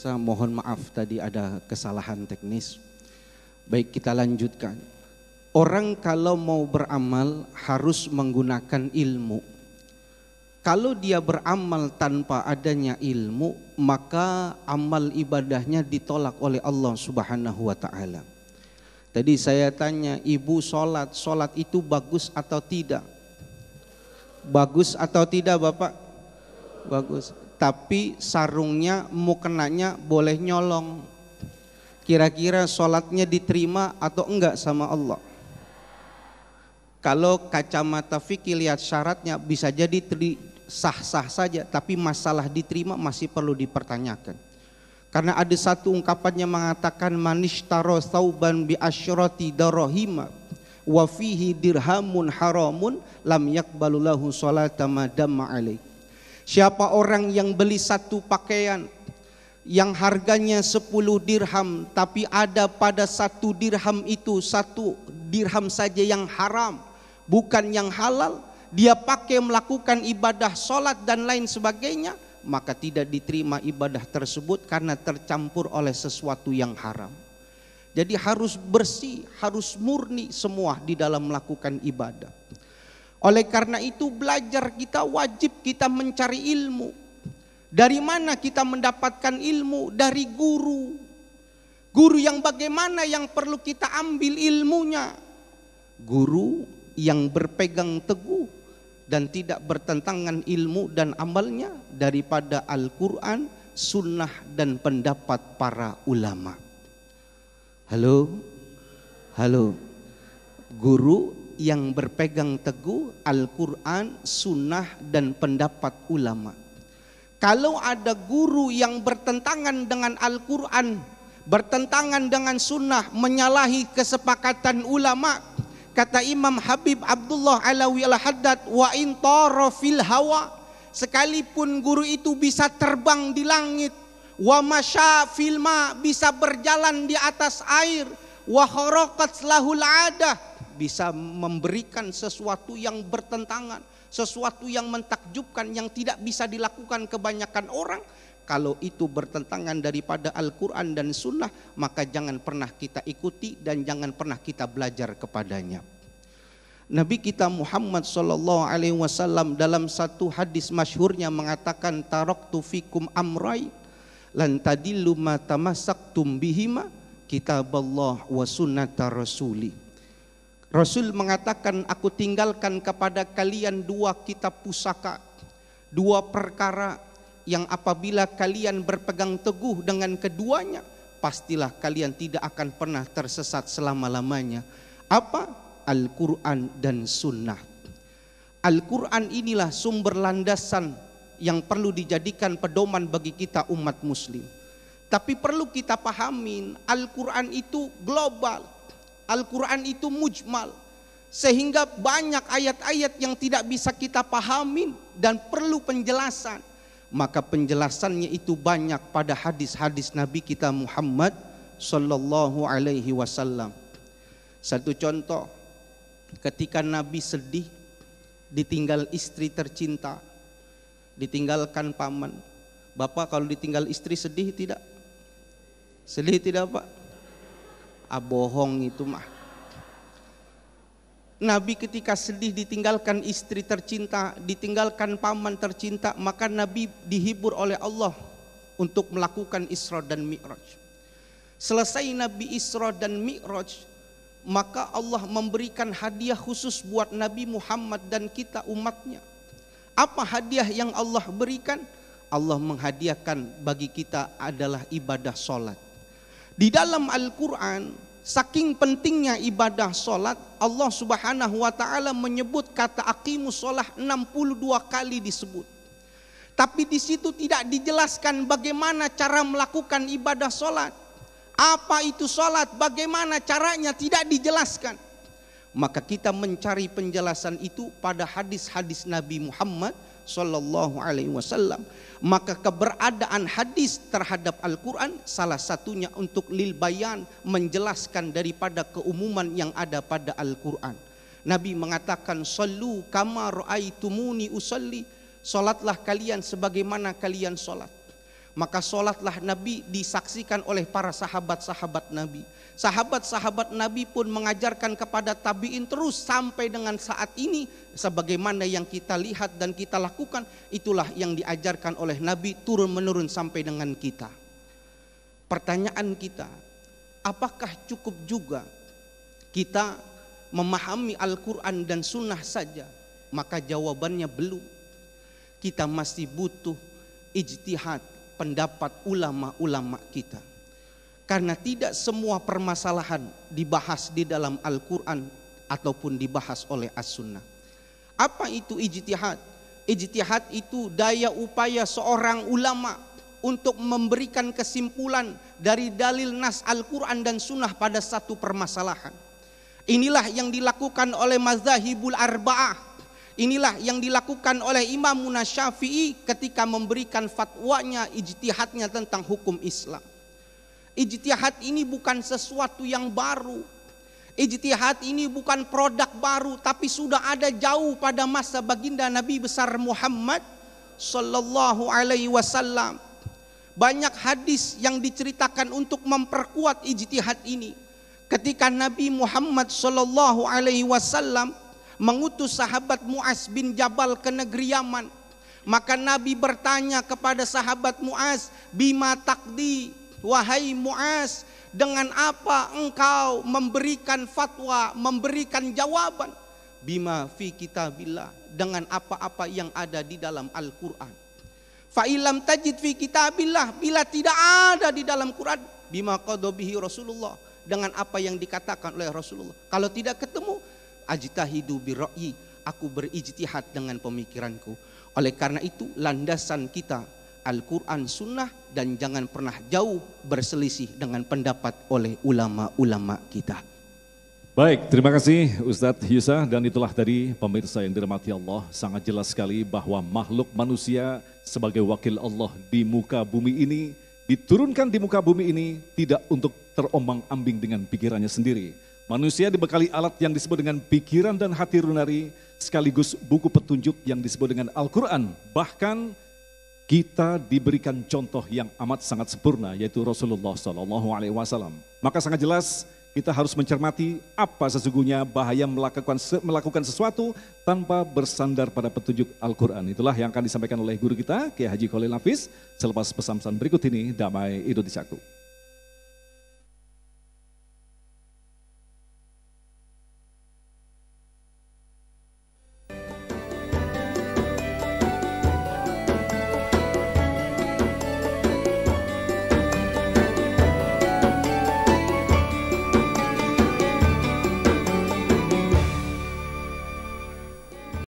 pemirsa, mohon maaf tadi ada kesalahan teknis. Baik, kita lanjutkan. Orang kalau mau beramal harus menggunakan ilmu. Kalau dia beramal tanpa adanya ilmu, maka amal ibadahnya ditolak oleh Allah Subhanahu wa taala. Tadi saya tanya, ibu sholat itu bagus atau tidak? Bagus atau tidak Bapak? Bagus. Tapi sarungnya mau kenanya boleh nyolong. Kira-kira sholatnya diterima atau enggak sama Allah? Kalau kacamata fikih lihat syaratnya bisa jadi sah-sah saja, tapi masalah diterima masih perlu dipertanyakan. Karena ada satu ungkapan yang mengatakan manishtaro thauban bi asyrati darahima wa fihi dirhamun haramun lam yaqbalu lahu sholata ma damma alaih. Siapa orang yang beli satu pakaian yang harganya 10 dirham tapi ada pada 1 dirham itu 1 dirham saja yang haram, bukan yang halal, dia pakai melakukan ibadah sholat dan lain sebagainya, maka tidak diterima ibadah tersebut karena tercampur oleh sesuatu yang haram. Jadi harus bersih, harus murni semua di dalam melakukan ibadah. Oleh karena itu belajar kita wajib kita mencari ilmu. Dari mana kita mendapatkan ilmu? Dari guru. Guru yang bagaimana yang perlu kita ambil ilmunya? Guru yang berpegang teguh dan tidak bertentangan ilmu dan amalnya daripada Al-Quran, sunnah dan pendapat para ulama. Halo? Halo? Guru yang berpegang teguh Al-Quran, sunnah dan pendapat ulama. Kalau ada guru yang bertentangan dengan Al-Quran, bertentangan dengan sunnah, menyalahi kesepakatan ulama, kata Imam Habib Abdullah Alawi Al-Haddad, wa in tara fil hawa, sekalipun guru itu bisa terbang di langit, wa masya fil ma, bisa berjalan di atas air, wa kharaqat lahul adah, bisa memberikan sesuatu yang bertentangan, sesuatu yang mentakjubkan yang tidak bisa dilakukan kebanyakan orang. Kalau itu bertentangan daripada Al-Quran dan Sunnah, maka jangan pernah kita ikuti dan jangan pernah kita belajar kepadanya. Nabi kita Muhammad SAW dalam satu hadis masyhurnya mengatakan, taraktu fikum amrai lan tadillu ma tamassaktum bihima kitaballah wa sunnata rasuli. Rasul mengatakan, aku tinggalkan kepada kalian 2 kitab pusaka, 2 perkara yang apabila kalian berpegang teguh dengan keduanya, pastilah kalian tidak akan pernah tersesat selama-lamanya. Apa? Al-Quran dan Sunnah. Al-Quran inilah sumber landasan yang perlu dijadikan pedoman bagi kita umat muslim. Tapi perlu kita pahamin, Al-Quran itu global, Al-Quran itu mujmal, sehingga banyak ayat-ayat yang tidak bisa kita pahamin dan perlu penjelasan. Maka penjelasannya itu banyak pada hadis-hadis Nabi kita Muhammad sallallahu alaihi wasallam. Satu contoh, ketika Nabi sedih ditinggal istri tercinta, ditinggalkan paman. Bapak kalau ditinggal istri sedih tidak? Sedih tidak Pak? Bohong itu mah. Nabi ketika sedih ditinggalkan istri tercinta, ditinggalkan paman tercinta, maka Nabi dihibur oleh Allah untuk melakukan Isra dan Mi'raj. Selesai Nabi Isra dan Mi'raj, maka Allah memberikan hadiah khusus buat Nabi Muhammad dan kita umatnya. Apa hadiah yang Allah berikan? Allah menghadiahkan bagi kita adalah ibadah sholat. Di dalam Al-Quran, saking pentingnya ibadah sholat, Allah Subhanahu wa ta'ala menyebut kata aqimus sholah 62 kali disebut. Tapi di situ tidak dijelaskan bagaimana cara melakukan ibadah sholat. Apa itu sholat, bagaimana caranya, tidak dijelaskan. Maka kita mencari penjelasan itu pada hadis-hadis Nabi Muhammad sallallahu alaihi wasallam. Maka keberadaan hadis terhadap Al-Quran salah satunya untuk lil bayan, menjelaskan daripada keumuman yang ada pada Al-Quran. Nabi mengatakan, sallu kama ra'aitumuni usalli, salatlah kalian sebagaimana kalian salat. Maka sholatlah Nabi disaksikan oleh para sahabat-sahabat Nabi. Sahabat-sahabat Nabi pun mengajarkan kepada tabi'in terus sampai dengan saat ini. Sebagaimana yang kita lihat dan kita lakukan, itulah yang diajarkan oleh Nabi turun menurun sampai dengan kita. Pertanyaan kita, apakah cukup juga kita memahami Al-Quran dan Sunnah saja? Maka jawabannya belum. Kita masih butuh ijtihad pendapat ulama-ulama kita. Karena tidak semua permasalahan dibahas di dalam Al-Quran ataupun dibahas oleh As-Sunnah. Apa itu ijtihad? Ijtihad itu daya upaya seorang ulama untuk memberikan kesimpulan dari dalil nas Al-Quran dan Sunnah pada satu permasalahan. Inilah yang dilakukan oleh mazhabul arba'ah. Inilah yang dilakukan oleh Imam Syafi'i ketika memberikan fatwanya, ijtihadnya tentang hukum Islam. Ijtihad ini bukan sesuatu yang baru. Ijtihad ini bukan produk baru, tapi sudah ada jauh pada masa baginda Nabi besar Muhammad sallallahu alaihi wasallam. Banyak hadis yang diceritakan untuk memperkuat ijtihad ini. Ketika Nabi Muhammad sallallahu alaihi wasallam mengutus sahabat Mu'az bin Jabal ke negeri Yaman, maka Nabi bertanya kepada sahabat Mu'az, bima taqdi, wahai Mu'az, dengan apa engkau memberikan fatwa, memberikan jawaban? Bima fi kitabillah, dengan apa-apa yang ada di dalam Al-Quran. Fa ilam tajid fi kitabillah, bila tidak ada di dalam Quran, bima qada bihi Rasulullah, dengan apa yang dikatakan oleh Rasulullah. Kalau tidak ketemu, ajtahidu birra'yi, aku berijtihad dengan pemikiranku. Oleh karena itu landasan kita Al-Quran Sunnah, dan jangan pernah jauh berselisih dengan pendapat oleh ulama-ulama kita. Baik, terima kasih Ustadz Yusa, dan itulah tadi pemirsa yang dirahmati Allah, sangat jelas sekali bahwa makhluk manusia sebagai wakil Allah di muka bumi ini, diturunkan di muka bumi ini tidak untuk terombang-ambing dengan pikirannya sendiri. Manusia dibekali alat yang disebut dengan pikiran dan hati nurani, sekaligus buku petunjuk yang disebut dengan Al-Quran. Bahkan kita diberikan contoh yang amat sangat sempurna, yaitu Rasulullah SAW. Maka sangat jelas kita harus mencermati apa sesungguhnya bahaya melakukan sesuatu tanpa bersandar pada petunjuk Al-Quran. Itulah yang akan disampaikan oleh guru kita, Kiai Haji Khalil Nafis, selepas pesan-pesan berikut ini. Damai Indonesiaku.